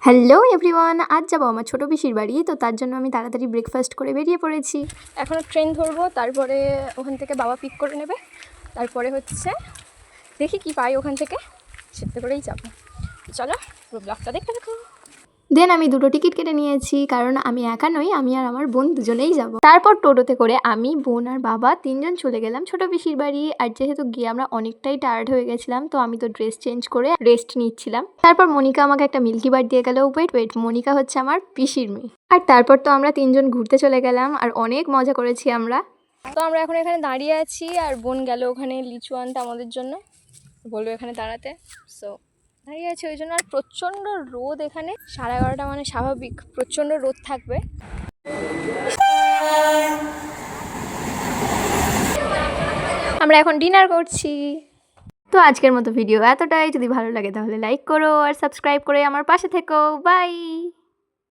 Hello everyone, আজ যাবো আমার ছোটো পিসির বাড়ি। তো তার জন্য আমি তাড়াতাড়ি ব্রেকফাস্ট করে বেরিয়ে পড়েছি। এখনও ট্রেন ধরবো, তারপরে ওখান থেকে বাবা পিক করে নেবে। তারপরে হচ্ছে দেখি কি পাই ওখান থেকে, সেটা করেই যাবো। চলো পুরো ব্লগটা দেখতে দেখো। দেন আমি দুটো টিকিট কেটে নিয়েছি, কারণ আমি একা নই, আমি আর আমার বোন দুজনেই যাব। তারপর টোটোতে করে আমি, বোন আর বাবা তিনজন চলে গেলাম ছোটো পিসির বাড়ি। আর যেহেতু গিয়ে আমরা অনেকটাই টায়ার্ড হয়ে গেছিলাম, তো আমি তো ড্রেস চেঞ্জ করে রেস্ট নিচ্ছিলাম। তারপর মনিকা আমাকে একটা মিল্কি বার দিয়ে গেল। ওয়েট, মনিকা হচ্ছে আমার পিসির মেয়ে। আর তারপর তো আমরা তিনজন ঘুরতে চলে গেলাম, আর অনেক মজা করেছি আমরা। তো আমরা এখন এখানে দাঁড়িয়ে আছি, আর বোন গেল ওখানে লিচু আনতে আমাদের জন্য, বললো এখানে দাঁড়াতে। সো দাঁড়িয়ে আছে ওই জন্য। আর প্রচণ্ড রোদ এখানে, 11:30 মানে স্বাভাবিক প্রচণ্ড রোদ থাকবে। আমরা এখন ডিনার করছি। তো আজকের মতো ভিডিও এতটাই। যদি ভালো লাগে তাহলে লাইক করো আর সাবস্ক্রাইব করে আমার পাশে থেকো। বাই।